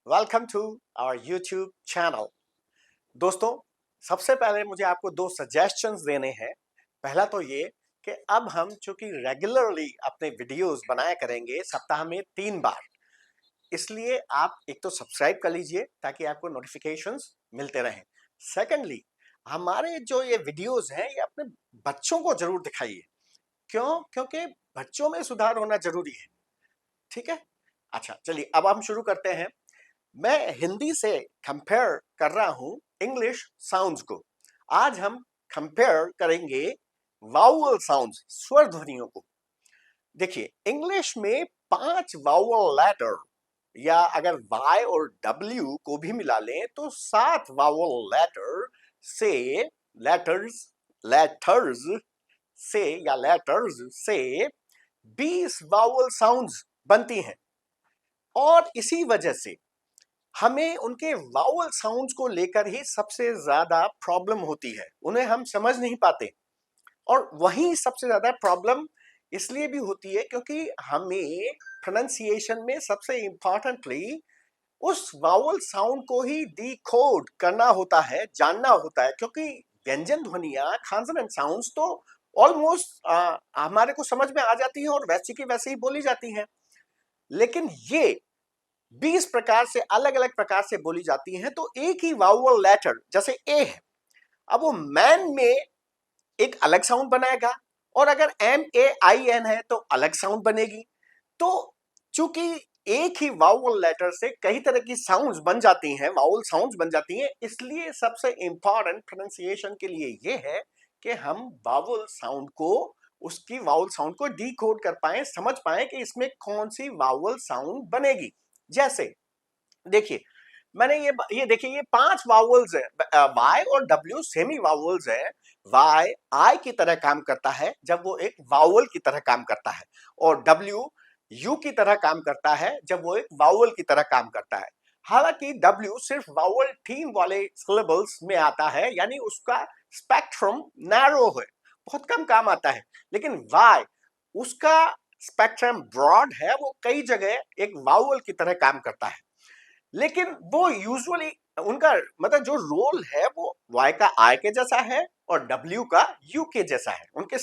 Welcome to our YouTube channel. दोस्तों, सबसे पहले मुझे आपको दो सजेशंस देने हैं। पहला तो ये कि अब हम चूंकि रेगुलरली अपने वीडियोस बनाया करेंगे सप्ताह में 3 बार, इसलिए आप एक तो सब्सक्राइब कर लीजिए ताकि आपको नोटिफिकेशंस मिलते रहें। सेकेंडली, हमारे जो ये वीडियोस हैं ये अपने बच्चों को जरूर दिखाइए। क्यों? क्योंकि बच्चों में सुधार होना जरूरी है। ठीक है, अच्छा चलिए अब हम शुरू करते हैं। मैं हिंदी से कंपेयर कर रहा हूं इंग्लिश साउंड्स को। आज हम कंपेयर करेंगे वाउअल साउंड्स, स्वर ध्वनियों को। देखिए, इंग्लिश में 5 वाउअल लेटर, या अगर वाई और डब्ल्यू को भी मिला लें तो 7 वाउअल लेटर से लेटर्स लेटर्स से या लेटर्स से 20 वाउअल साउंड्स बनती हैं। और इसी वजह से हमें उनके वाउअल साउंड्स को लेकर ही सबसे ज्यादा प्रॉब्लम होती है, उन्हें हम समझ नहीं पाते। और वहीं सबसे ज्यादा प्रॉब्लम इसलिए भी होती है क्योंकि हमें प्रोनाउंसिएशन में सबसे इंपॉर्टेंटली उस वाउअल साउंड को ही डिकोड करना होता है, जानना होता है। क्योंकि व्यंजन ध्वनियां, कॉन्सोनेंट साउंड्स तो ऑलमोस्ट हमारे को समझ में आ जाती हैं और वैसी की वैसे ही बोली जाती हैं। लेकिन ये 20 प्रकार से, अलग अलग प्रकार से बोली जाती हैं। तो एक ही वाउअल लेटर जैसे ए है, अब वो मैन में एक अलग साउंड बनाएगा, और अगर MAIN है तो अलग साउंड बनेगी। तो चूंकि एक ही वाउअल लेटर से कई तरह की साउंड्स बन जाती हैं, वाउअल साउंड्स बन जाती हैं, इसलिए सबसे इंपॉर्टेंट प्रोनाउंसिएशन के लिए ये है कि हम वाउअल साउंड को, उसकी वाउअल साउंड को डिकोड कर पाए, समझ पाए कि इसमें कौन सी वाउअल साउंड बनेगी। जैसे देखिए, मैंने ये देखिए, ये 5 वावल्स है। वाई और डब्ल्यू सेमी वावल्स है। वाई आई की तरह काम करता है जब वो एक वावल की तरह काम करता है, और डब्ल्यू यू की तरह काम करता है जब वो एक वावल की तरह काम करता है। हालांकि डब्ल्यू सिर्फ वावल थीम वाले सिलेबल्स में आता है, यानी उसका स्पेक्ट्रम नैरो है, बहुत कम काम आता है। लेकिन वाई, उसका स्पेक्ट्रम ब्रॉड है, वो कई जगह एक वावल की तरह काम करता है। लेकिन वो यूजुअली उनका मतलब जो रोल है वो वाई का आई के जैसा है और डब्ल्यू का यू के जैसा है। उनके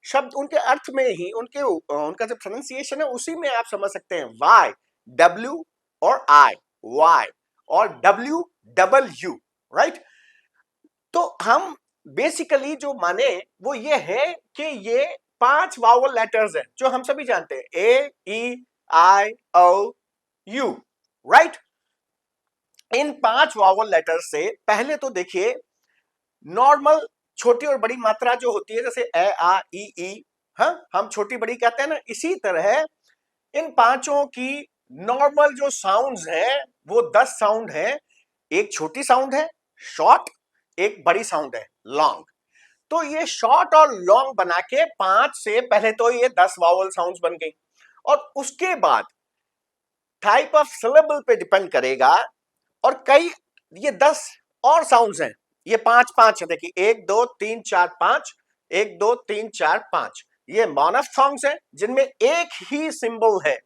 शब्द, उनके अर्थ में ही, उनका जो प्रोनाउंसिएशन है उसी में आप समझ सकते हैं। वाई, डब्ल्यू और आई, वाई और डब्ल्यू, डबल यू, राइट। तो हम बेसिकली जो माने वो ये है कि ये 5 वावल लेटर्स हैं जो हम सभी जानते हैं, AEIOU, राइट। इन 5 वावल लेटर से पहले तो देखिए, नॉर्मल छोटी और बड़ी मात्रा जो होती है, जैसे ए आ ई ई, हाँ, हम छोटी बड़ी कहते हैं ना, इसी तरह इन पांचों की नॉर्मल जो साउंड्स हैं वो 10 साउंड है। एक छोटी साउंड है शॉर्ट, एक बड़ी साउंड है लॉन्ग। तो ये शॉर्ट और लॉन्ग बना के 5 से पहले तो ये 10 वावल साउंड्स बन गई। और उसके बाद टाइप ऑफ सिलेबल पे डिपेंड करेगा, और कई, ये 10 और साउंड्स हैं। ये 5 5 है, देखिए 1 2 3 4 5, 1 2 3 4 5, ये मोनोफ्थोंग्स है जिनमें एक ही सिंबल है,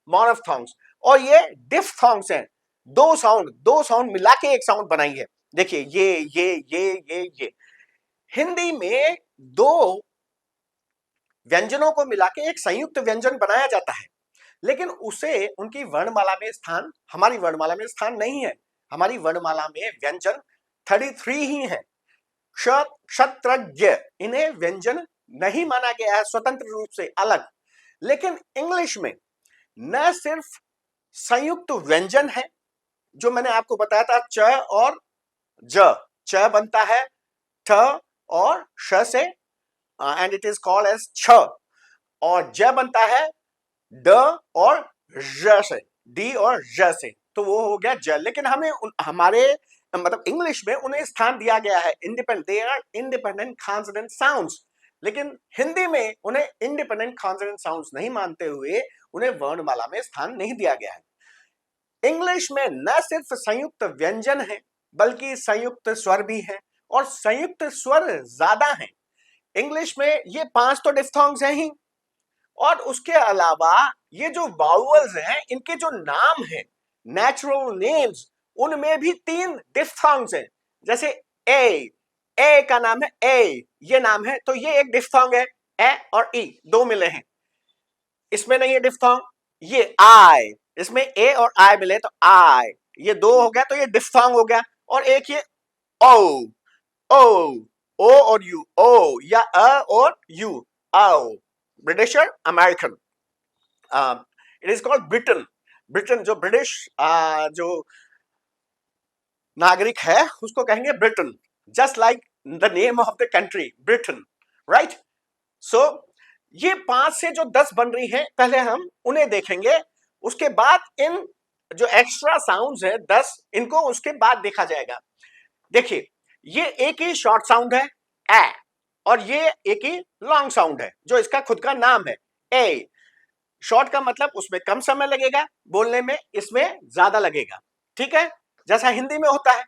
मोनोफ्थोंग्स। और ये डिफ्थोंग्स हैं, दो साउंड मिला के एक साउंड बनाई है। देखिए ये हिंदी में दो व्यंजनों को मिला के एक संयुक्त व्यंजन बनाया जाता है, लेकिन उसे उनकी वर्णमाला में स्थान, हमारी वर्णमाला में स्थान नहीं है। हमारी वर्णमाला में व्यंजन 33 ही है। क्षत्रज्ञ, इन्हें व्यंजन नहीं माना गया है स्वतंत्र रूप से अलग। लेकिन इंग्लिश में न सिर्फ संयुक्त व्यंजन है, जो मैंने आपको बताया था, च और ज, च बनता है ठ और श से, and it is called as छ, और ज बनता है ड और ज से, डी और ज से, तो वो हो गया ज। लेकिन हमें हमारे मतलब इंग्लिश में उन्हें स्थान दिया गया है independent, they are independent consonant sounds. लेकिन हिंदी में उन्हें इंडिपेंडेंट कॉन्सोनेंट साउंड्स नहीं मानते हुए उन्हें वर्णमाला में स्थान नहीं दिया गया है। इंग्लिश में न सिर्फ संयुक्त व्यंजन है बल्कि संयुक्त स्वर भी है, और संयुक्त स्वर ज्यादा हैं। इंग्लिश में ये 5 तो डिफ्थोंग्स हैं ही, और उसके अलावा ये जो वाउअल्स हैं इनके जो नाम हैं नेचुरल नेम्स उनमें भी 3 डिफ्थोंग्स हैं। जैसे ए का नाम है ए, ये नाम है तो ये एक डिफ्थोंग है, ए और ई दो मिले हैं। इसमें नहीं है डिफ्थोंग। ये आई, इसमें ए और आई मिले तो आई, ये दो हो गया तो ये डिफ्थोंग हो गया। और एक ये ओ, ओ, ओ और यू, ओ या अ और U, O. Britisher, American, it is called Britain. Britain जो ब्रिटिश जो नागरिक है उसको कहेंगे Britain, just like the name of the country Britain, right. So ये 5 से जो 10 बन रही है पहले हम उन्हें देखेंगे, उसके बाद इन जो एक्स्ट्रा साउंड्स है 10 इनको उसके बाद देखा जाएगा। देखिए ये एक ही शॉर्ट साउंड है ए, और ये एक ही लॉन्ग साउंड है जो इसका खुद का नाम है ए। शॉर्ट का मतलब उसमें कम समय लगेगा बोलने में, इसमें ज्यादा लगेगा, ठीक है, जैसा हिंदी में होता है।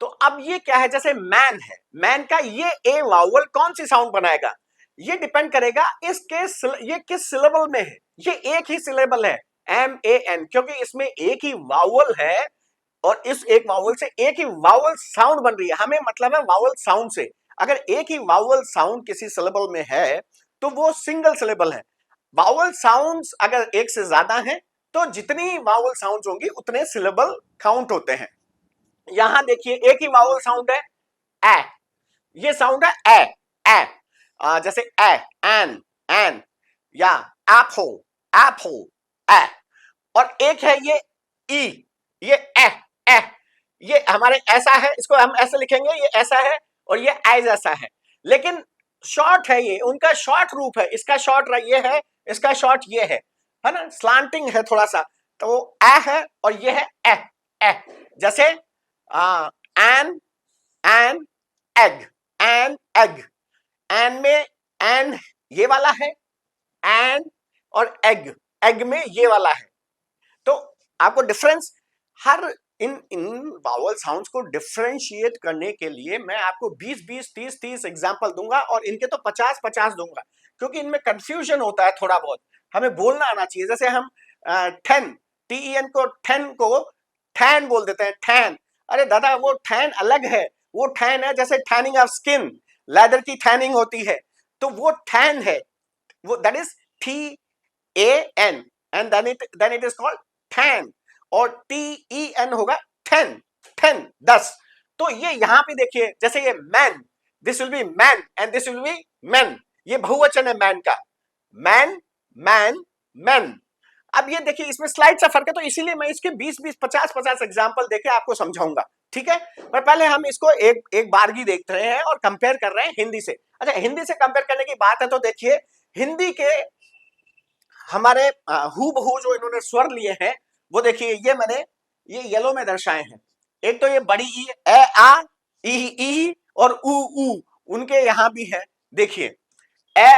तो अब ये क्या है, जैसे मैन है, मैन का ये ए वावल कौन सी साउंड बनाएगा, ये डिपेंड करेगा इसके ये किस सिलेबल में है। ये एक ही सिलेबल है MAN, क्योंकि इसमें एक ही वावल है और इस एक वावल से एक ही वावल साउंड बन रही है। हमें मतलब है वावल साउंड से। अगर एक ही वावल साउंड किसी सिलेबल में है तो वो सिंगल सिलेबल है। वावल साउंड्स अगर एक से ज्यादा हैं तो जितनी वावल साउंड्स होंगी उतने सिलेबल काउंट होते हैं। यहां देखिए एक ही वावल साउंड है ए, ये साउंड है ए, ए, जैसे ए, एन या एप्पल, एप्पल, ए। और एक है ये ई, ये ए, ये हमारे ऐसा है, इसको हम ऐसे लिखेंगे, ये ऐसा है और ये आई जैसा है, लेकिन शॉर्ट है, ये उनका शॉर्ट रूप है। इसका शॉर्ट ये है, इसका शॉर्ट ये है ना, स्लांटिंग है थोड़ा सा, तो वो ए है और ये है ए। जैसे an, egg, an egg, an में एन ये वाला है, एन, और एग, एग में ये वाला है। तो आपको डिफरेंस हर इन वावल साउंड्स को डिफरेंशिएट करने के लिए मैं आपको 20-20, 30-30 एग्जांपल दूंगा और इनके तो 50-50 दूंगा, क्योंकि इनमें कंफ्यूजन होता है थोड़ा बहुत, हमें बोलना आना चाहिए। जैसे हम ठेन, TEN को ठेन को ठैन बोल देते हैं, ठैन। अरे दादा वो ठैन अलग है, वो ठैन है जैसे टैनिंग ऑफ स्किन, लेदर की टैनिंग होती है, तो वो ठैन है, वो that is TAN and then it is called tan, और TEN होगा ठेन, 10। तो ये यहां पे देखिए, जैसे ये man, this will be man and this will be man, ये बहुवचन है मैन का, मैन, मैन, मैन। अब ये देखिए इसमें स्लाइड सा फर्क है, तो इसीलिए मैं इसके 20-20, 50-50 एग्जांपल देके आपको समझाऊंगा, ठीक है। पर पहले हम इसको एक बारगी देख रहे हैं और कंपेयर कर रहे हैं हिंदी से। अच्छा, हिंदी से कंपेयर करने की बात है तो देखिए हिंदी के हमारे हूबहू जो इन्होंने स्वर लिए हैं वो देखिए, ये मैंने ये येलो में दर्शाए हैं। एक तो ये बड़ी ई, ए आ, ई और ऊ, उनके यहां भी है। देखिए ए,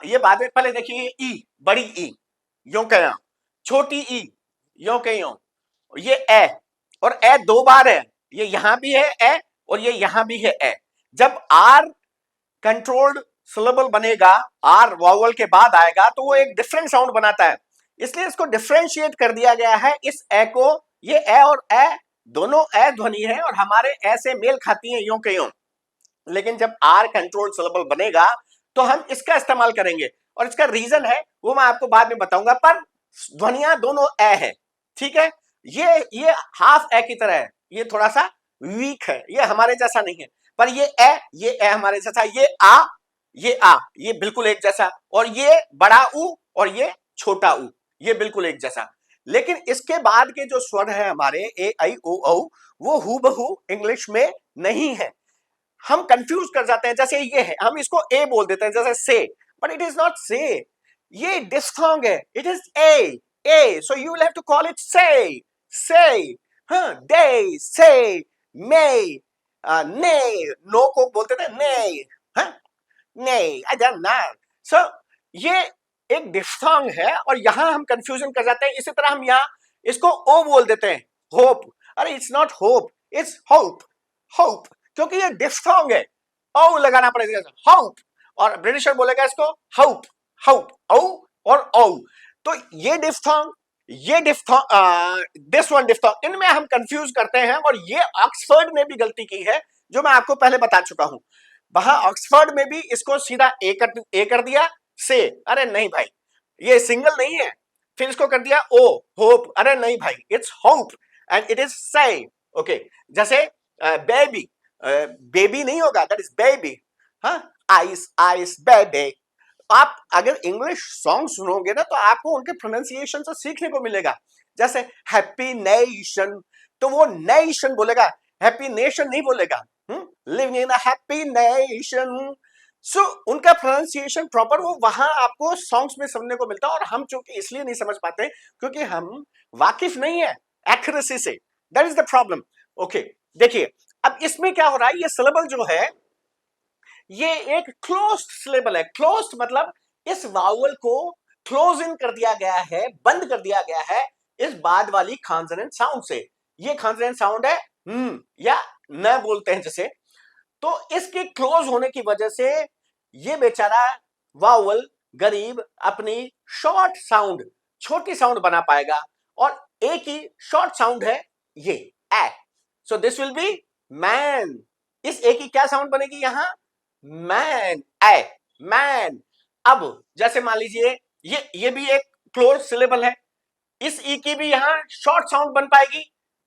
ये बाद में, पहले देखिए ई, बड़ी ई यो कया, छोटी ई यो कयो, ये ए, और ए 2 बार है, ये यहां भी है ए और ये यहां भी है ए। जब आर कंट्रोल्ड सिलेबल बनेगा, आर वावल के बाद आएगा, तो वो एक डिफरेंट साउंड बनाता है, इसलिए इसको डिफरेंशिएट कर दिया गया है। इस ए को, ये ए और ए दोनों ए ध्वनि है और हमारे ए से मेल खाती है यूं के यूं, लेकिन जब आर कंट्रोल्ड सिलेबल बनेगा तो हम इसका इस्तेमाल करेंगे, और इसका रीजन है वो मैं आपको बाद में बताऊंगा। पर ध्वनियां दोनों ए है, ठीक है। ये हाफ ए की तरह है, ये थोड़ा सा वीक है, ये हमारे जैसा नहीं है, पर ये ए हमारे जैसा, ये बिल्कुल एक जैसा, और ये बड़ा ऊ और ये छोटा ऊ, ये बिल्कुल एक जैसा। लेकिन इसके बाद के जो स्वर है हमारे ए आई ओ औ, वो हूबहू इंग्लिश में नहीं है, हम कंफ्यूज कर जाते हैं। जैसे ये है, हम इसको ए बोल देते हैं, जैसे से, बट इट इज नॉट से, ये डिस्फोंग है, it is a, so you will have to call it say, day, say, may, ने, नो को बोलते थे ने, नहीं, आई डोंट नो। सो ये एक डिफ्थोंग है और यहां हम कंफ्यूजन कर जाते हैं। इसी तरह हम यहां इसको ओ बोल देते हैं, होप, अरे it's not hope, it's hope, क्योंकि ये डिफ्थोंग है, ओ लगाना पड़ेगा, होप, और ब्रिटिशर बोलेगा इसको होप, ओ और ओ। तो ये डिफ्थोंग, ये दिस वन डिफ्थोंग, इनमें हम कंफ्यूज करते हैं, और ये ऑक्सफोर्ड ने भी गलती की है जो मैं आपको पहले बता चुका हूं। वहां ऑक्सफोर्ड में भी इसको सीधा ए कर दिया, से, अरे नहीं भाई ये सिंगल नहीं है। फिर इसको कर दिया ओ, होप, अरे नहीं भाई it's hope and it is से। ओके, जैसे बेबी, बेबी नहीं होगा, दैट इज बेबी। हाँ, आइस आइस बेबी। आप अगर इंग्लिश सॉन्ग सुनोगे ना तो आपको उनके प्रोनाउंसिएशन से सीखने को मिलेगा। जैसे हैप्पी नेशन, तो वो नेशन बोलेगा, हैप्पी नेशन नहीं बोलेगा। Living in a happy nation. So उनका प्रोनाउंसिएशन प्रॉपर वो वहां आपको सॉन्ग्स में सुनने को मिलता है, और हम चूंकि इसलिए नहीं समझ पाते क्योंकि हम वाकिफ नहीं है एक्यूरेसी से। That is the problem. Okay, देखिए अब इसमें क्या हो रहा है, ये सिलेबल जो है ये एक क्लोज्ड सिलेबल है। क्लोज्ड मतलब इस वावल को क्लोज इन कर दिया गया है, बंद कर दिया गया है इस बाद वाली कॉन्सोनेंट साउंड से। ये कॉन्सोनेंट साउंड है या न बोलते हैं जैसे, तो इसके क्लोज होने की वजह से ये बेचारा वावल गरीब अपनी शॉर्ट साउंड, छोटी साउंड बना पाएगा, और एक ही शॉर्ट साउंड है ये A. So this will be man. इस ए की क्या साउंड बनेगी यहां, मैन, ए मैन। अब जैसे मान लीजिए ये भी एक क्लोज सिलेबल है, इस ई की भी यहां शॉर्ट साउंड बन पाएगी।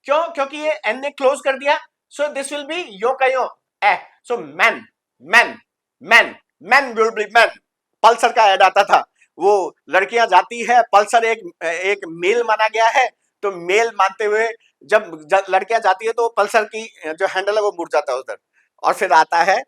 क्यों, क्योंकि ये एन ने क्लोज कर दिया। सो दिस विल बी यो का यो A. So man man man man will be man. Pulsar का ऐड आता था, वो लड़कियां जाती है पल्सर एक मेल माना गया है, तो मेल मानते हुए जब लड़कियां जाती है तो पल्सर की जो हैंडल है वो मुड़ जाता है उधर, और फिर आता है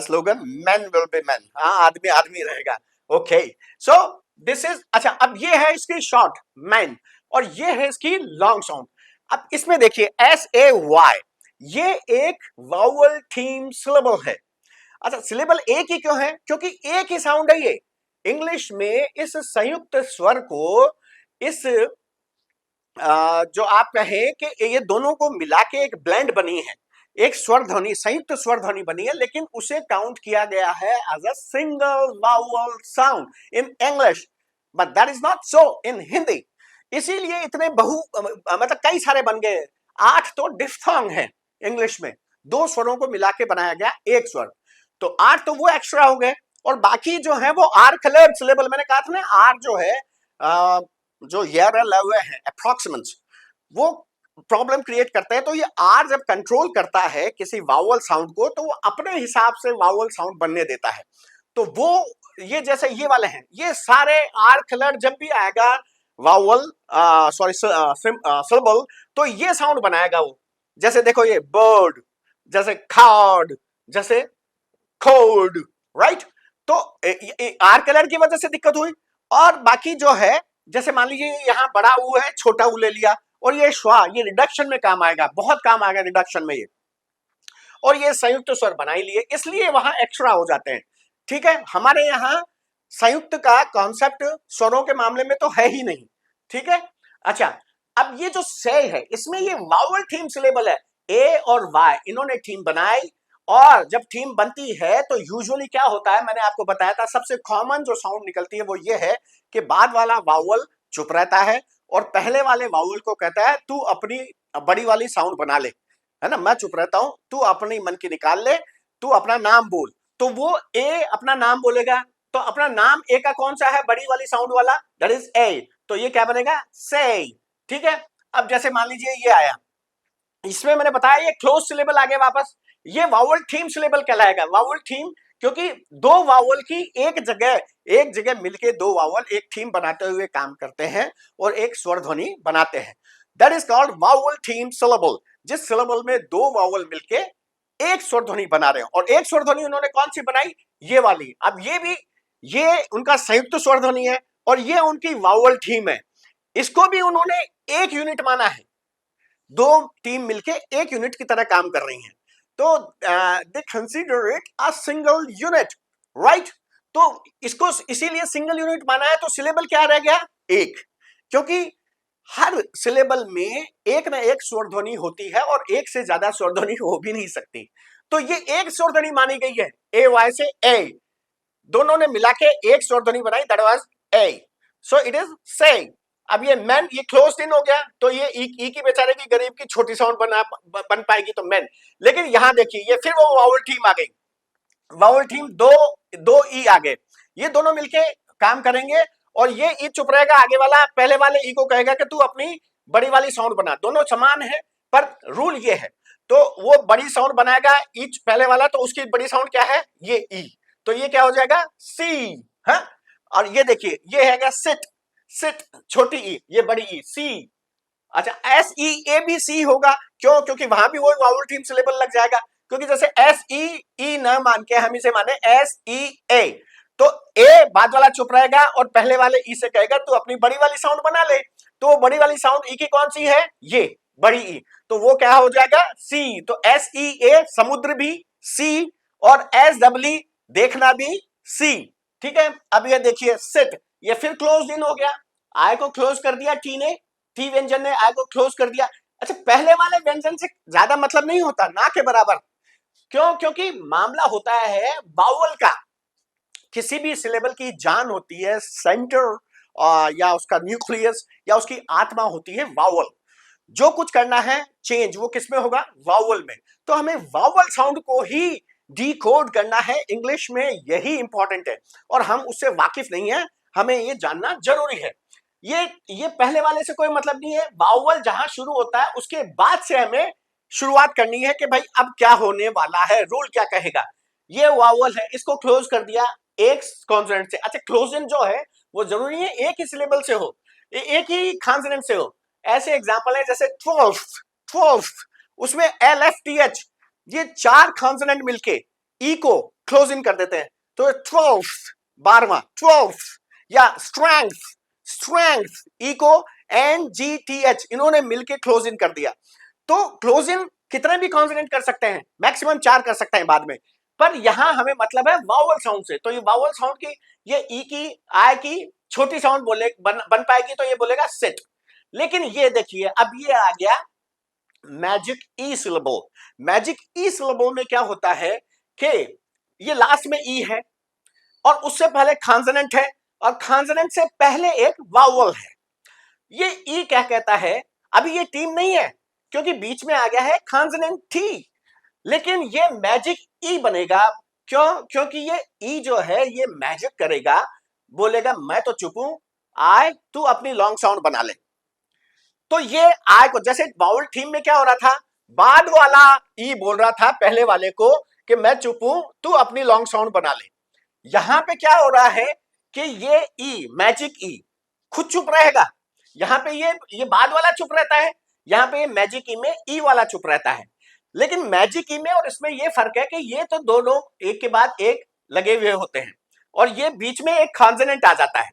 slogan man will be man. हाँ, आदमी आदमी रहेगा। ओके, सो दिस इज, अच्छा अब ये है इसकी शॉर्ट मैन, और ये है इसकी लॉन्ग साउंड। अब इसमें देखिए एस ए वाई, ये एक वाउल थीम सिलेबल है। अच्छा, सिलेबल एक ही क्यों है, क्योंकि एक ही साउंड है ये। इंग्लिश में इस संयुक्त स्वर को, इस जो आप कहें कि ये दोनों को मिला के एक ब्लेंड बनी है, एक स्वर ध्वनि, संयुक्त स्वर ध्वनि बनी है, लेकिन उसे काउंट किया गया है as a single vowel sound in English, but that is not so in Hindi. इसीलिए इतने मतलब कई सारे बन गए। 8 तो डिफ्थोंग है इंग्लिश में, 2 स्वरों को मिला के बनाया गया एक स्वर, तो 8 तो वो एक्स्ट्रा हो गए, और बाकी जो है वो आर कलर्ड सिलेबल। मैंने कहा था ना, आर जो है जो यर लव है अप्रोक्सीमेंट, वो प्रॉब्लम क्रिएट करते हैं। तो ये आर जब कंट्रोल करता है किसी वावल साउंड को, तो वो अपने हिसाब से वावल साउंड बनने देता है। तो वो ये जैसे ये वाले हैं, ये सारे आर कलर जब भी आएगा वावल सॉरी सिलेबल, तो ये साउंड बनाएगा वो। जैसे देखो ये बर्ड, जैसे खार्ड, जैसे कोड, राइट। तो आर कलर की वजह से दिक्कत हुई। और बाकी जो है, जैसे मान लीजिए यहाँ बड़ा ऊ है, छोटा ऊ ले लिया, और ये श्वा, ये रिडक्शन में काम आएगा, बहुत काम आएगा रिडक्शन में ये। और ये संयुक्त स्वर बना ही लिए, इसलिए वहां एक्स्ट्रा हो जाते हैं। ठीक है, हमारे यहाँ संयुक्त का कॉन्सेप्ट स्वरों के मामले में तो है ही नहीं। ठीक है, अच्छा अब ये जो से है, इसमें ये वावल थीम सिलेबल है, ए और वाई इन्होंने थीम बनाई। और जब थीम बनती है तो यूजुअली क्या होता है, मैंने आपको बताया था, सबसे कॉमन जो साउंड निकलती है वो ये है कि बाद वाला वावल चुप रहता है, और पहले वाले वावल को कहता है तू अपनी बड़ी वाली साउंड बना ले, है ना, मैं चुप रहता हूं, तू अपनी मन की निकाल ले, तू अपना नाम बोल। तो वो ए अपना नाम बोलेगा, तो अपना नाम ए का कौन सा है, बड़ी वाली साउंड वाला, दैट इज ए। तो ये क्या बनेगा, से। ठीक है, अब जैसे मान लीजिए ये आया, इसमें मैंने बताया ये क्लोज सिलेबल आ गया वापस, ये वावल थीम सिलेबल कहलाएगा। वावल थीम, क्योंकि 2 वावल की एक जगह मिलके 2 वावल एक थीम बनाते हुए काम करते हैं और एक स्वर ध्वनि बनाते हैं। That is called vowel theme syllable. जिस सिलेबल में 2 वावल मिलके एक स्वर ध्वनि बना रहे हैं, और एक स्वर ध्वनि उन्होंने कौन सी बनाई, ये वाली। अब ये भी, ये उनका संयुक्त स्वर ध्वनि है, और ये उनकी वावल थीम है। इसको भी उन्होंने एक यूनिट माना है, 2 टीम मिलके एक यूनिट की तरह काम कर रही हैं, तो दे consider it a single unit, right. तो इसको इसीलिए सिंगल यूनिट माना है। तो सिलेबल क्या रह गया, एक, क्योंकि हर सिलेबल में एक ना एक स्वर ध्वनि होती है, और एक से ज्यादा स्वर ध्वनि हो भी नहीं सकती। तो ये एक स्वर ध्वनि मानी गई है, ए वाई से ए, दोनों ने मिला के एक स्वर ध्वनि बनाई, that was a. So it is से। अब ये मैन, ये क्लोज इन हो गया, तो ये ई की बेचारे की गरीब की छोटी साउंड बन पाएगी तो मैन। लेकिन यहां देखिए ये फिर वो वावल टीम आ गई, वावल टीम दो दो ई आ गए, ये दोनों मिलके काम करेंगे और ये ई चुप रहेगा, आगे वाला पहले वाले ई को कहेगा कि तू अपनी बड़ी वाली साउंड बना। दोनों समान है पर रूल ये है, तो वो बड़ी साउंड बनाएगा ई पहले वाला, तो उसकी बड़ी साउंड क्या है, ये ई, तो ये क्या हो जाएगा, सी। हाँ, और ये देखिए ये है सिट, सिट छोटी ई, ये बड़ी ई, सी। अच्छा, S E A B C होगा, क्यों, क्योंकि वहां भी वो वावल टीम सिलेबल लग जाएगा, क्योंकि जैसे एस ई ई न मान के हम इसे माने एस ई ए, तो ए बाद वाला चुप रहेगा और पहले वाले ई से कहेगा तू अपनी बड़ी वाली साउंड बना ले, तो वो बड़ी वाली साउंड ई की कौन सी है, ये बड़ी ई, तो वो क्या हो जाएगा, सी। तो एस ई ए समुद्र भी सी, और एस डब्ल्यू देखना भी सी। ठीक है, अब ये देखिए सिट, ये फिर क्लोज इन हो गया, आई को क्लोज कर दिया टी ने, टी व्यंजन ने आई को क्लोज कर दिया। अच्छा, पहले वाले व्यंजन से ज्यादा मतलब नहीं होता, ना के बराबर, क्यों, क्योंकि मामला होता है वावल का, किसी भी सिलेबल की जान होती है सेंटर या उसका न्यूक्लियस या उसकी आत्मा होती है वावल। जो कुछ करना है चेंज वो किसमें होगा, वावल में, तो हमें वावल साउंड को ही डिकोड करना है इंग्लिश में, यही इंपॉर्टेंट है और हम उससे वाकिफ नहीं है, हमें ये जानना जरूरी है। ये पहले वाले से कोई मतलब नहीं है, वावल जहां शुरू होता है उसके बाद से हमें शुरुआत करनी है कि भाई अब क्या होने वाला है, रूल क्या कहेगा। ये वावल है, इसको क्लोज कर दिया एक कॉन्सोनेंट से। अच्छा, क्लोजन जो है वो जरूरी है एक ही सिलेबल से हो, एक ही कॉन्सोनेंट से हो। ऐसे एग्जांपल है जैसे 12 उसमें एल एफ टी एच, ये चार कॉन्सोनेंट मिलके ई को क्लोज इन कर देते हैं, तो 12 12वां 12, या स्ट्रेंथ स्ट्रेंथ ई को एन जी टी एच इन्होंने मिलके क्लोज इन कर दिया। तो क्लोज इन कितने भी कॉन्सोनेंट कर सकते हैं, मैक्सिमम 4 कर सकते हैं बाद में, पर यहां हमें मतलब है वावल साउंड से, तो ये वावल साउंड की, ये ई की आई की छोटी साउंड बोले बन पाएगी, तो ये बोलेगा सिट। लेकिन ये देखिए अब ये आ गया मैजिक ई सिलेबल। मैजिक ई सिलेबल में क्या होता है कि ये लास्ट में ई है और उससे पहले कॉन्सोनेंट है और कॉन्सोनेंट से पहले एक वावल है। ये ई क्या कहता है, अभी ये टीम नहीं है क्योंकि बीच में आ गया है कॉन्सोनेंट टी, लेकिन ये मैजिक ई बनेगा, क्यों, क्योंकि ये ई जो है ये मैजिक करेगा, बोलेगा मैं तो चुप हूं, आय तू अपनी लॉन्ग साउंड बना ले। तो ये आय को, जैसे वावल टीम में क्या हो रहा था, बाद वाला ई बोल रहा था पहले वाले को कि मैं चुप हूं, तू अपनी लॉन्ग साउंड बना ले। यहां पे क्या हो रहा है कि ये ई मैजिक ई खुद चुप रहेगा, यहां पे ये बाद वाला चुप रहता है, यहां पे मैजिक ई में ई वाला चुप रहता है। लेकिन मैजिक ई में और इसमें ये फर्क है कि ये तो दोनों एक के बाद एक लगे हुए होते हैं और ये बीच में एक कॉन्सोनेंट आ जाता है,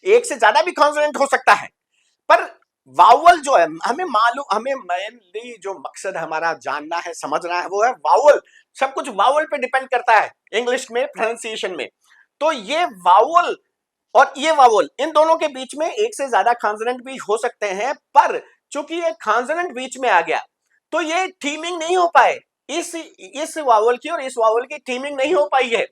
एक से ज्यादा भी कॉन्सोनेंट हो सकता है, पर वावल जो है हमें मालूम, हमें मेनली जो मकसद हमारा जानना है समझना है वो है वावल, सब कुछ वावल पे डिपेंड करता है इंग्लिश में प्रोनाउंसिएशन में। तो ये वावल और ये वावल इन दोनों के बीच में एक से ज्यादा कॉन्सोनेंट भी हो सकते हैं, पर चूंकि ये कॉन्सोनेंट बीच में आ गया तो ये थीमिंग नहीं हो पाए, इस वावल की और इस वावल की थीमिंग नहीं हो पाई है।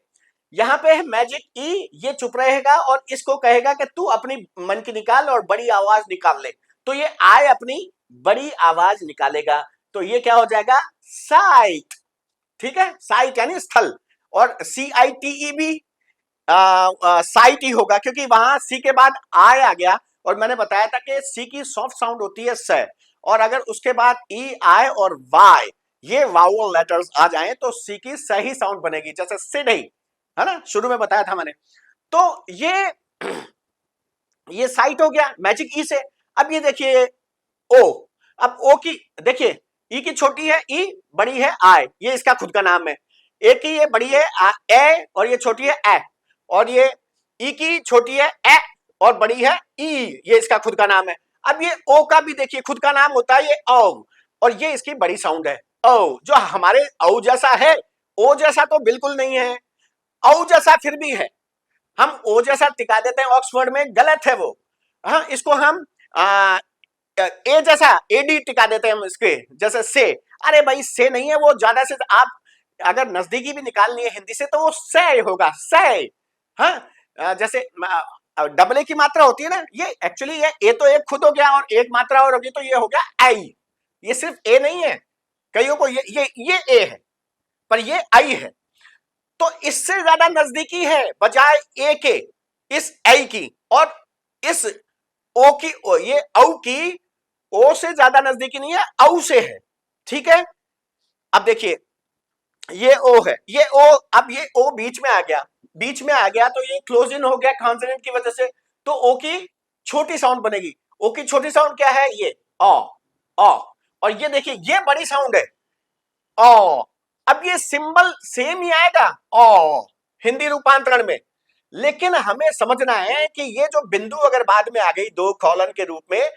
यहां पे है मैजिक ई, ये चुप रहेगा और इसको कहेगा कि तू अपनी मन की निकाल और बड़ी आवाज निकाल ले, तो ये आय अपनी बड़ी आवाज निकालेगा, तो ये क्या हो जाएगा, साइट। ठीक है, साइट यानी स्थल, और सी आई टी ई भी साइट ही होगा क्योंकि वहां सी के बाद आय आ गया, और मैंने बताया था कि सी की सॉफ्ट साउंड होती है स, और अगर उसके बाद ई आई और वाई ये वावल लेटर्स आ जाएं तो सी की सही साउंड बनेगी, जैसे सिड ही है ना, शुरू में बताया था मैंने। तो ये साइट हो गया मैजिक ई से। अब ये देखिए ओ, अब ओ की देखिए, ई की छोटी है ई, बड़ी है आई, ये इसका खुद का नाम है। ए की ये बड़ी है ए और ये छोटी है ए, और ये ई की छोटी है ए और बड़ी है ई, ये इसका खुद का नाम है। अब ये ओ का भी देखिए खुद का नाम होता है, ये ओ, और ये इसकी बड़ी साउंड है ओ, जो हमारे ओ जैसा है, ओ जैसा तो बिल्कुल नहीं है, ओ जैसा फिर भी है, हम ओ जैसा टिका देते हैं ऑक्सफोर्ड में, गलत है वो। हाँ, इसको हम ए जैसा एडी टिका देते हैं हम इसके जैसे से, अरे भाई से नहीं है वो, ज्यादा से आप अगर नजदीकी भी निकालनी है हिंदी से तो वो से होगा, से। हाँ, जैसे डबल ए की मात्रा होती है ना, ये एक्चुअली ये ए तो एक खुद हो गया और एक मात्रा और होगी तो ये हो गया आई। ये सिर्फ ए नहीं है, कईयों को ये ए है पर ये आई है, तो इससे ज्यादा नजदीकी है बजाय ए के इस आई की, और इस ओ की ये औ की ओ से ज्यादा नजदीकी नहीं है, औ से है। ठीक है, अब देखिए ये ओ है, ये ओ, अब ये ओ बीच में आ गया, बीच में आ गया तो ये क्लोज इन हो गया कॉन्सोनेंट की वजह से, तो ओ की छोटी साउंड बनेगी। ओ की छोटी साउंड क्या है, ये ओ, ओ, और ये देखिए ये बड़ी साउंड है ओ। अब ये सिंबल सेम ही आएगा ओ हिंदी रूपांतरण में, लेकिन हमें समझना है कि ये जो बिंदु अगर बाद में आ गई दो कॉलन के रूप में,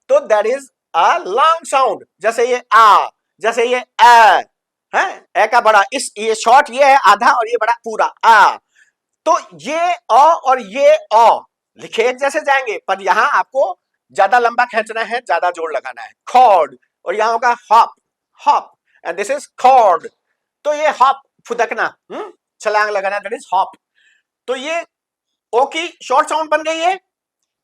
तो that is a long sound, जैसे ये आ, जैसे ये है ए का बड़ा, इस ये शॉर्ट ये है आधा और ये बड़ा पूरा आ, तो ये अ और ये अ लिखे एक जैसे जाएंगे, पर यहां आपको ज्यादा लंबा खींचना है, ज्यादा जोर लगाना है, कॉर्ड, और यहां होगा hop, hop, and this is cord. तो ये हॉप फुदकना, छलांग लगाना, दैट इज हॉप। तो ये ओ की शॉर्ट साउंड बन गई है।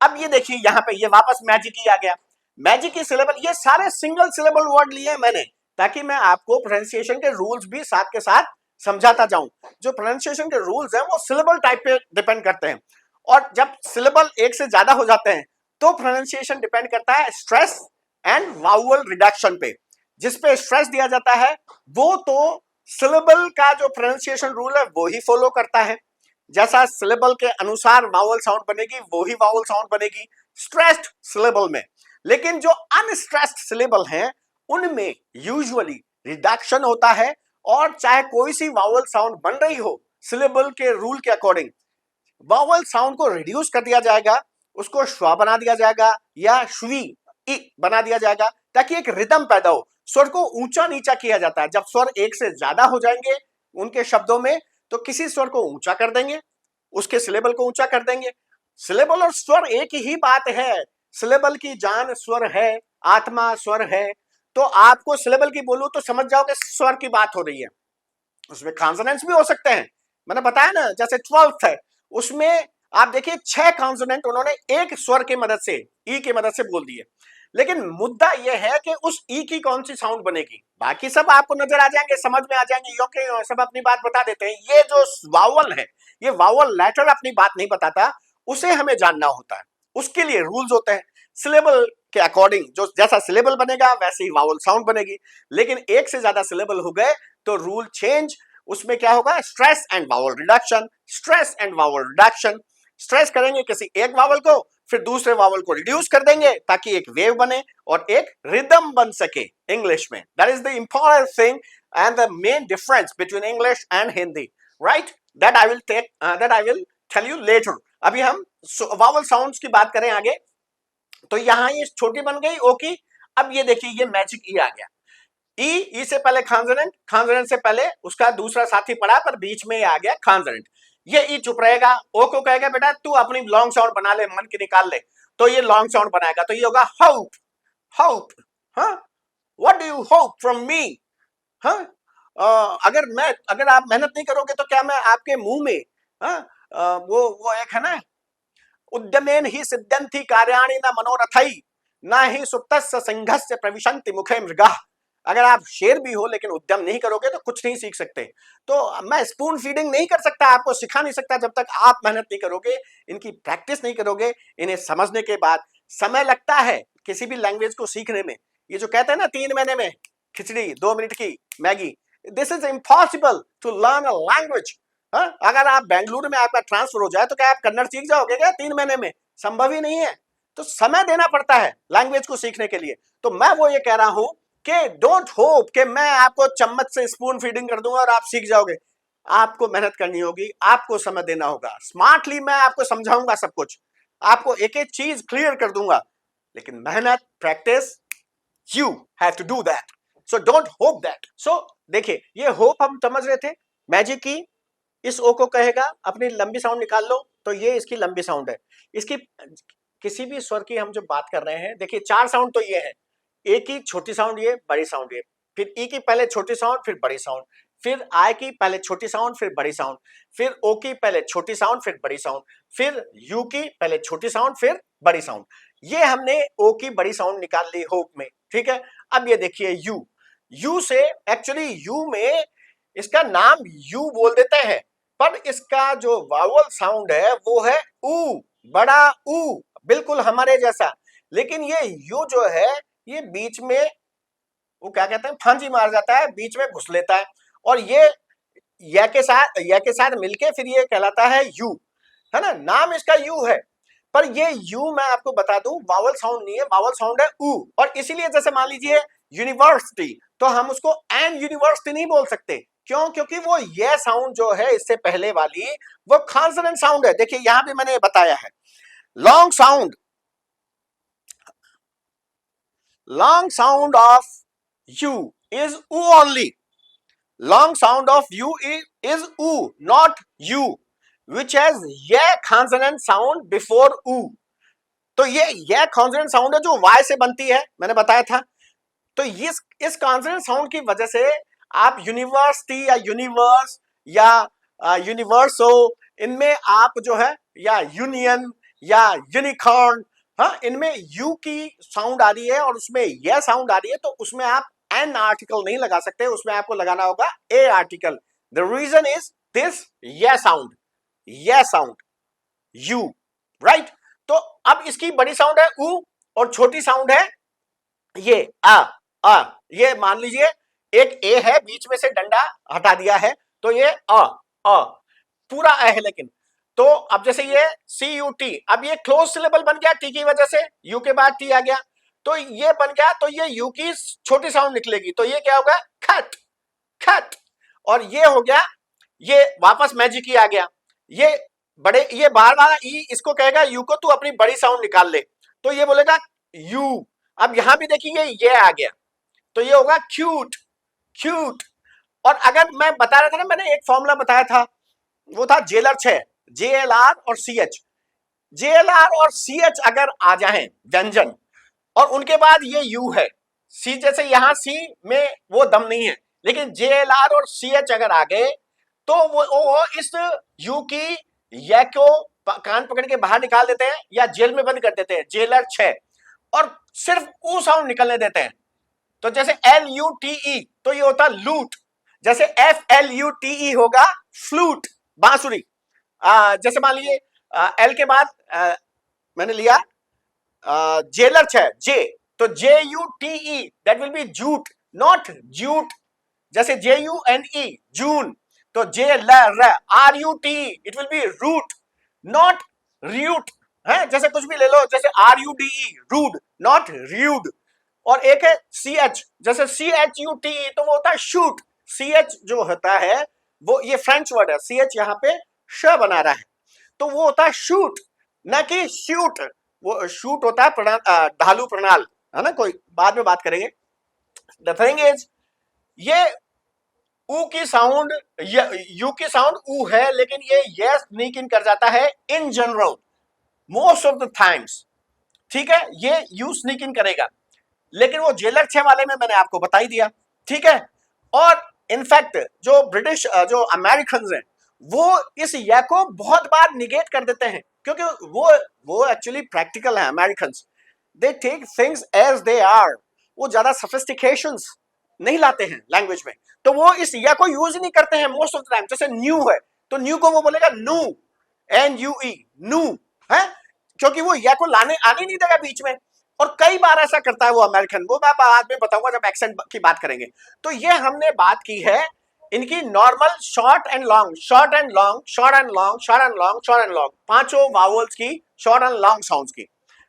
अब ये देखिए यहां पे ये वापस मैजिक ही आ गया, मैजिक की सिलेबल, ये सारे सिंगल सिलेबल वर्ड लिए हैं मैंने, ताकि मैं आपको प्रोनाउंसिएशन के रूल्स भी साथ के साथ समझाता जाऊं। जो प्रोनाउंसिएशन के रूल्स हैं वो सिलेबल टाइप पे डिपेंड करते हैं, और जब सिलेबल एक से ज्यादा हो जाते हैं तो प्रोनाउंसिएशन डिपेंड करता है स्ट्रेस एंड वाउअल रिडक्शन पे। जिस पे स्ट्रेस दिया जाता है वो तो सिलेबल का जो प्रोनाउंसिएशन रूल है वो ही फॉलो करता है, जैसा सिलेबल के अनुसार वावल साउंड बनेगी वो ही वावल साउंड बनेगी स्ट्रेस्ड सिलेबल में। लेकिन जो अनस्ट्रेस्ड सिलेबल हैं उनमें यूजुअली रिडक्शन होता है, और चाहे कोई सी वावल साउंड बन रही हो सिलेबल के रूल के अकॉर्डिंग, वावल साउंड को रिड्यूस कर दिया जाएगा, उसको श्वा बना दिया जाएगा या श्वी ई बना दिया जाएगा, ताकि एक रिदम पैदा हो। स्वर को ऊंचा नीचा किया जाता है, जब स्वर एक से ज्यादा हो जाएंगे उनके शब्दों में तो किसी स्वर को ऊंचा कर देंगे, उसके सिलेबल को ऊंचा कर देंगे। सिलेबल और स्वर एक ही बात है, सिलेबल की जान स्वर है, आत्मा स्वर है, तो आपको सिलेबल की बोलूं तो समझ जाओ कि स्वर की बात हो रही है। उसमें कॉन्सोनेंट्स भी हो सकते हैं, मैंने बताया ना, जैसे 12th है उसमें आप देखिए 6 कॉन्सोनेंट उन्होंने एक स्वर की मदद से, ई की मदद से बोल दिए, लेकिन मुद्दा यह है कि उस ई की कौन सी साउंड बनेगी, बाकी सब आपको नजर आ जाएंगे, समझ में आ जाएंगे, यो सब अपनी बात बता देते हैं। ये जो वावल है, ये वावल लेटर अपनी बात नहीं बताता, उसे हमें जानना होता है, उसके लिए रूल्स होते हैं। सिलेबल के अकॉर्डिंग जो जैसा सिलेबल बनेगा वैसे ही वावल साउंड बनेगी, लेकिन एक से ज्यादा सिलेबल हो गए तो रूल चेंज, उसमें क्या होगा, stress and vowel reduction, stress and vowel reduction. Stress करेंगे किसी एक वावल को, फिर दूसरे वावल को रिड्यूस कर देंगे ताकि एक वेव बने और एक रिदम बन सके इंग्लिश में। That is the important thing and the main difference between English and Hindi, right? That I will tell you later. अभी हम वावल साउंड्स की बात करें आगे, तो यहां ये छोटी बन गई ओ की। अब ये देखिए ये मैजिक ई आ गया, ई से पहले कॉन्सोनेंट, कॉन्सोनेंट से पहले उसका दूसरा साथी पड़ा, पर बीच में आ गया कॉन्सोनेंट। ये ई चुप रहेगा, ओ को कहेगा बेटा तू अपनी लॉन्ग साउंड बना ले, मन की निकाल ले, तो ये लॉन्ग साउंड बनाएगा, तो ये होगा होप, होप, हाँ, what do you hope from me, हाँ, अगर आप मेहनत नहीं करोगे तो क्या मैं आपके मुंह में, हाँ, वो एक है ना, उद्यमेन ही सिद्धंति कार्याणि न मनोरथई न ही सुप्तस्य संघस्य प्रविशन्ति मुखे मृगाः। अगर आप शेर भी हो लेकिन उद्यम नहीं करोगे तो कुछ नहीं सीख सकते। तो मैं स्पून फीडिंग नहीं कर सकता, आपको सिखा नहीं सकता जब तक आप मेहनत नहीं करोगे, इनकी प्रैक्टिस नहीं करोगे। इन्हें समझने के बाद समय लगता है किसी भी लैंग्वेज को सीखने में। ये जो कहते हैं ना 3 महीने में खिचड़ी 2 मिनट की Maggi, this is impossible to learn a language. अगर आप बेंगलुरु में आपका ट्रांसफर हो जाए तो क्या आप कन्नड़ सीख जाओगे क्या 3 महीने में? संभव ही नहीं है। तो समय देना पड़ता है लैंग्वेज को सीखने के लिए। तो मैं वो ये कह रहा हूं कि डोंट होप कि मैं आपको चम्मच से स्पून फीडिंग कर दूंगा और आप सीख जाओगे। आपको मेहनत करनी होगी, आपको समय देना होगा। स्मार्टली मैं आपको समझाऊंगा सब कुछ, आपको एक एक चीज क्लियर कर दूंगा, लेकिन मेहनत, practice, you have to do that. So don't hope that. So देखिए ये होप हम समझ रहे थे, मैजिक की इस ओ को कहेगा अपनी लंबी साउंड निकाल लो, तो ये इसकी लंबी साउंड है। इसकी किसी भी स्वर की हम जो बात कर रहे हैं, देखिए 4 साउंड तो ये है, ए की छोटी साउंड ये, बड़ी साउंड ये, फिर ई की पहले छोटी साउंड फिर बड़ी साउंड, फिर आई की पहले छोटी साउंड फिर बड़ी साउंड, फिर ओ की पहले छोटी साउंड फिर बड़ी साउंड, फिर यू की पहले छोटी साउंड फिर बड़ी साउंड। ये हमने ओ की बड़ी साउंड निकाल ली होप में, ठीक है। अब ये देखिए यू, यू से एक्चुअली यू में इसका नाम यू बोल देते हैं, पर इसका जो वावल साउंड है वो है ऊ, बड़ा ऊ, बिल्कुल हमारे जैसा। लेकिन ये यू जो है ये बीच में वो क्या कहते हैं फांसी मार जाता है, बीच में घुस लेता है, और ये या के साथ मिलके फिर ये कहलाता है यू, है ना, नाम इसका यू है। पर ये यू मैं आपको बता दूं वावल साउंड नहीं है, वावल साउंड है ऊ। और इसीलिए जैसे मान लीजिए यूनिवर्सिटी, तो हम उसको एन यूनिवर्सिटी नहीं बोल सकते, क्यों? क्योंकि वो ये साउंड जो है इससे पहले वाली वो कॉन्सोनेंट साउंड है। देखिए यहां भी मैंने बताया है, long sound of you is ऊ only, long sound of u is u, not u, which has ये consonant sound before u। तो ये consonant sound है जो y से बनती है, मैंने बताया था। तो इस consonant sound की वजह से आप यूनिवर्सिटी या यूनिवर्स या यूनिवर्सो, इनमें आप जो है या यूनियन या यूनिकॉर्न, हाँ, इनमें यू की साउंड आ रही है और उसमें यह साउंड आ रही है, तो उसमें आप एन आर्टिकल नहीं लगा सकते, उसमें आपको लगाना होगा a article. The reason is this ये साउंड यू, राइट। तो अब इसकी बड़ी साउंड है ऊ और छोटी साउंड है ये आ। ये मान लीजिए एक ए है, बीच में से डंडा हटा दिया है, तो ये अ पूरा ए है। लेकिन तो अब जैसे ये सी यू टी, अब ये क्लोज सिलेबल बन गया टी की वजह से, यू के बाद टी आ गया, तो ये बन गया, तो ये यू की छोटी साउंड निकलेगी, तो ये क्या होगा खट खट। और ये हो गया, ये वापस मैजिक ही आ गया, ये बार बार ई इसको कहेगा यू को तू अपनी बड़ी साउंड निकाल ले, तो ये बोलेगा यू। अब यहां भी देखिए ये आ गया, तो ये होगा क्यूट क्यूट। और अगर मैं बता रहा था ना, मैंने एक फॉर्मूला बताया था, वो था जेलर 6, JLR और CH। JLR और CH अगर आ जाए व्यंजन और उनके बाद ये यू है, सी जैसे यहां सी में वो दम नहीं है, लेकिन JLR और CH अगर आ गए तो वो इस यू की या को कान पकड़ के बाहर निकाल देते हैं या जेल में बंद कर देते हैं, जेलर 6, और सिर्फ ऊ साउंड निकलने देते हैं। तो जैसे LUTE तो ये होता लूट, जैसे FLUTE होगा फ्लूट, बांसुरी। जैसे मान लीजिए एल के बाद मैंने लिया जेलर 6 जे, तो JUTE that will be jute, not jute. जैसे JUNE जून, तो RUTE it will be root, not reute, है। जैसे कुछ भी ले लो, जैसे RUDE रूड, नॉट रियूड। और एक है CH, जैसे CHUTE तो वो होता है शूट। CH जो होता है वो ये फ्रेंच वर्ड है, CH यहाँ पे श बना रहा है, तो वो होता है शूट, ना कि शूट। वो शूट होता है ढालू प्रणाल, है ना, कोई बाद में बात करेंगे। द थिंग इज ये ऊ की साउंड, यू की साउंड ऊ है, लेकिन ये स्नीक इन कर जाता है in general most of the times, ठीक है, ये यू स्नीक इन करेगा। लेकिन वो जेलर 6 वाले में मैंने आपको बता ही दिया, ठीक है। और इनफैक्ट जो ब्रिटिश जो अमेरिकन हैं वो इस या को बहुत बार निगेट कर देते हैं, क्योंकि वो एक्चुअली प्रैक्टिकल है। American they take things as they are, वो ज्यादा सोफिस्टिकेशंस नहीं लाते हैं लैंग्वेज में, तो वो इस या को यूज नहीं करते हैं मोस्ट ऑफ द टाइम। जैसे न्यू है तो न्यू को वो बोलेगा नू, NUE नू, है, क्योंकि वो या को आने नहीं देगा बीच में। और कई बार ऐसा करता है वो अमेरिकन, वो मैं बाद में बताऊंगा जब एक्सेंट की बात करेंगे। तो ये हमने बात की है इनकी normal short and long, short and long, short and long, short and long, short and long, पांचों वावल्स की शॉर्ट एंड लॉन्ग साउंड्स की।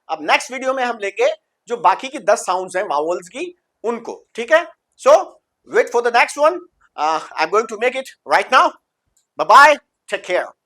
अब नेक्स्ट वीडियो में हम लेंगे जो बाकी की 10 साउंड्स हैं वावल्स की, उनको, ठीक है। So wait for the next one, I am going to make it right now. Bye bye, take care.